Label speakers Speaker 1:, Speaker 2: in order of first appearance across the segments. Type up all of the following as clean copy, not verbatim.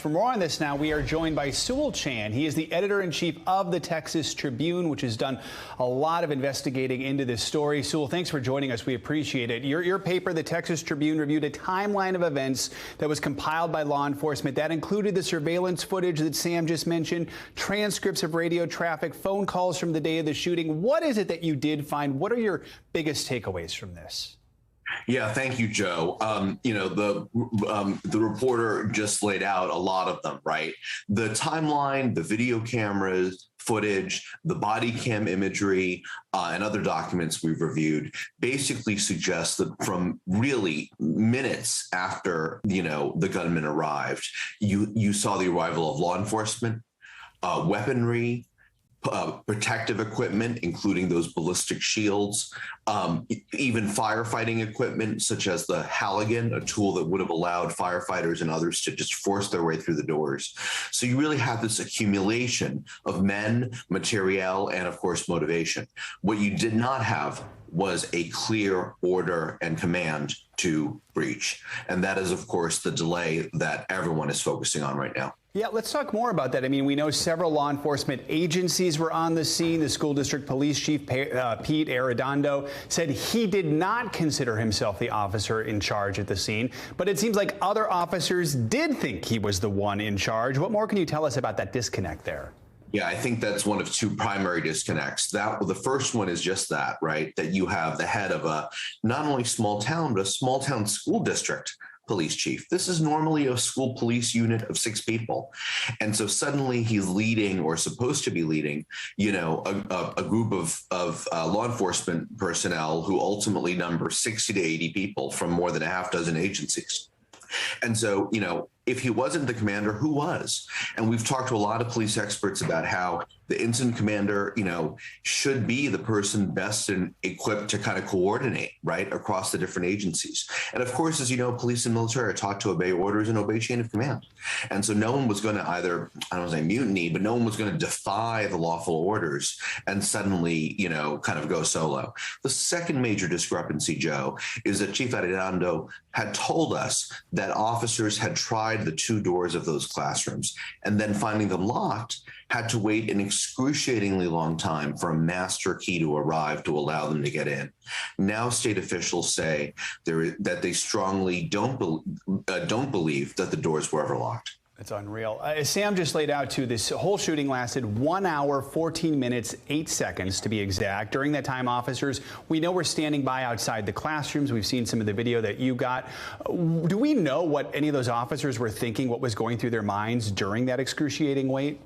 Speaker 1: For more on this now, we are joined by Sewell Chan. He is the editor-in-chief of the Texas Tribune, which has done a lot of investigating into this story. Sewell, thanks for joining us. We appreciate it. Your paper, the Texas Tribune, reviewed a timeline of events that was compiled by law enforcement. That included the surveillance footage that Sam just mentioned, transcripts of radio traffic, phone calls from the day of the shooting. What is it that you did find? What are your biggest takeaways from this?
Speaker 2: Yeah, thank you, Joe. The reporter just laid out a lot of them, right? The timeline, the video cameras, footage, the body cam imagery, and other documents we've reviewed basically suggest that from really minutes after, the gunman arrived, you saw the arrival of law enforcement, weaponry, protective equipment, including those ballistic shields, even firefighting equipment, such as the Halligan, a tool that would have allowed firefighters and others to just force their way through the doors. So you really have this accumulation of men, materiel, and of course, motivation. What you did not have was a clear order and command to breach. And that is, of course, the delay that everyone is focusing on right now.
Speaker 1: Yeah, let's talk more about that. I mean, we know several law enforcement agencies were on the scene. The school district police chief, Pete Arredondo, said he did not consider himself the officer in charge at the scene. But it seems like other officers did think he was the one in charge. What more can you tell us about that disconnect there?
Speaker 2: Yeah, I think that's one of two primary disconnects. The first one is just that, right? That you have the head of a not only small town, but a small town school district police chief. This is normally a school police unit of 6 people. And so suddenly he's leading, or supposed to be leading, a group of law enforcement personnel who ultimately number 60 to 80 people from more than a half dozen agencies. And so, if he wasn't the commander, who was? And we've talked to a lot of police experts about how the incident commander, should be the person best and equipped to kind of coordinate, right, across the different agencies. And of course, as you know, police and military are taught to obey orders and obey chain of command. And so no one was going to either, I don't want to say mutiny, but no one was going to defy the lawful orders and suddenly, kind of go solo. The second major discrepancy, Joe, is that Chief Arredondo had told us that officers had tried the 2 doors of those classrooms and then finding them locked, had to wait an excruciatingly long time for a master key to arrive to allow them to get in. Now state officials say that they strongly don't believe that the doors were ever locked.
Speaker 1: It's unreal. As Sam just laid out, too, this whole shooting lasted 1 hour, 14 minutes, 8 seconds to be exact. During that time, officers, we know, were standing by outside the classrooms. We've seen some of the video that you got. Do we know what any of those officers were thinking, what was going through their minds during that excruciating wait?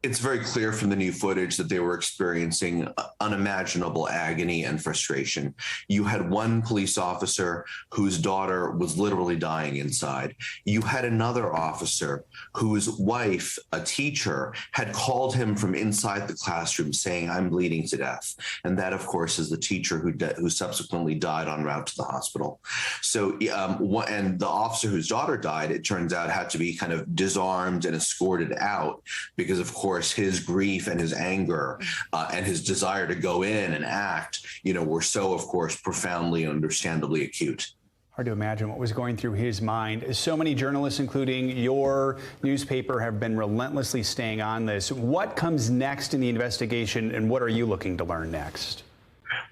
Speaker 2: It's very clear from the new footage that they were experiencing unimaginable agony and frustration. You had one police officer whose daughter was literally dying inside. You had another officer whose wife, a teacher, had called him from inside the classroom saying, "I'm bleeding to death." And that, of course, is the teacher who subsequently died en route to the hospital. So, and the officer whose daughter died, it turns out, had to be kind of disarmed and escorted out because, of course, his grief and his anger and his desire to go in and act, were so, of course, profoundly and understandably acute.
Speaker 1: Hard to imagine what was going through his mind. So many journalists, including your newspaper, have been relentlessly staying on this. What comes next in the investigation, and what are you looking to learn next?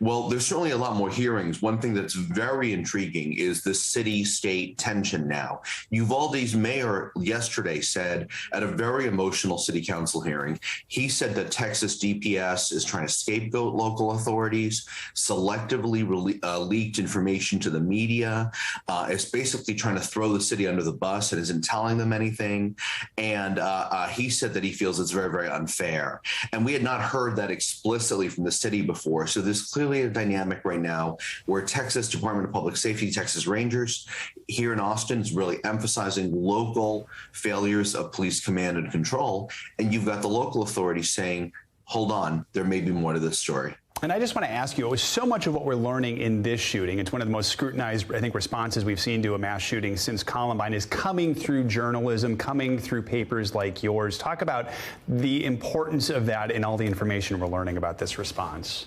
Speaker 2: Well, there's certainly a lot more hearings. One thing that's very intriguing is the city-state tension now. Uvalde's mayor yesterday said at a very emotional city council hearing, he said that Texas DPS is trying to scapegoat local authorities, selectively leaked information to the media, is basically trying to throw the city under the bus and isn't telling them anything. And he said that he feels it's very, very unfair. And we had not heard that explicitly from the city before. So there's clearly a dynamic right now where Texas Department of Public Safety, Texas Rangers here in Austin is really emphasizing local failures of police command and control. And you've got the local authorities saying, hold on, there may be more to this story.
Speaker 1: And I just want to ask you, so much of what we're learning in this shooting, it's one of the most scrutinized, I think, responses we've seen to a mass shooting since Columbine, is coming through journalism, coming through papers like yours. Talk about the importance of that and all the information we're learning about this response.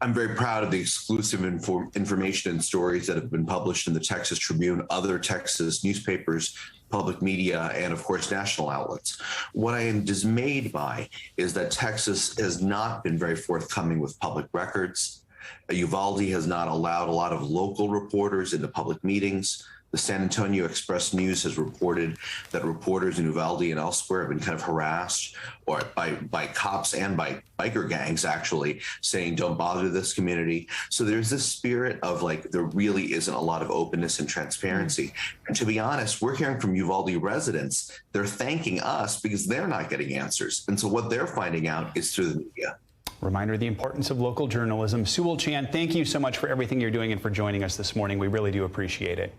Speaker 2: I'm very proud of the exclusive information and stories that have been published in the Texas Tribune, other Texas newspapers, public media, and of course, national outlets. What I am dismayed by is that Texas has not been very forthcoming with public records. Uvalde has not allowed a lot of local reporters into public meetings. The San Antonio Express News has reported that reporters in Uvalde and elsewhere have been kind of harassed or by cops and by biker gangs, actually, saying, don't bother this community. So there's this spirit of like, there really isn't a lot of openness and transparency. And to be honest, we're hearing from Uvalde residents, they're thanking us because they're not getting answers. And so what they're finding out is through the media.
Speaker 1: Reminder of the importance of local journalism. Sewell Chan, thank you so much for everything you're doing and for joining us this morning. We really do appreciate it.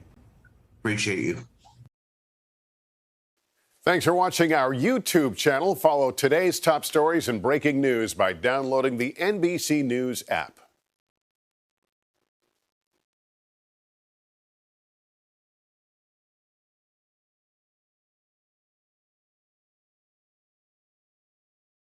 Speaker 2: Appreciate you.
Speaker 3: Thanks for watching our YouTube channel. Follow today's top stories and breaking news by downloading the NBC News app.